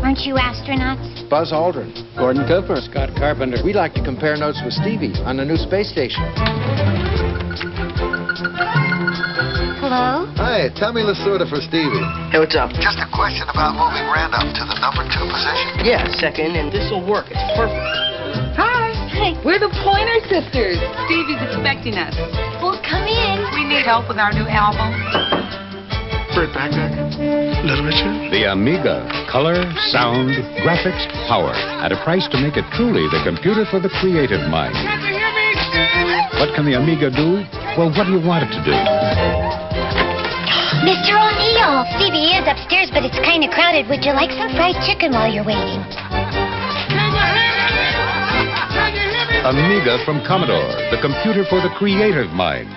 Aren't you astronauts? Buzz Aldrin, Gordon Cooper, Scott Carpenter. We like to compare notes with Stevie on the new space station. Hello? Hi, Tommy Lasorda for Stevie. Hey, what's up? Just a question about moving Randolph to the number 2 position. Yeah, second, and this'll work. It's perfect. Hi. Hey. We're the Pointer Sisters. Stevie's expecting us. Well, come in. We need help with our new album. Burt Bacharach, Little Richard. The Amiga. Color, sound, graphics, power. At a price to make it truly the computer for the creative mind. Can't you hear me, Steve? What can the Amiga do? Well, what do you want it to do? Mr. O'Neill. Stevie is upstairs, but it's kind of crowded. Would you like some fried chicken while you're waiting? Can you hear me? Can you hear me? Amiga from Commodore. The computer for the creative mind.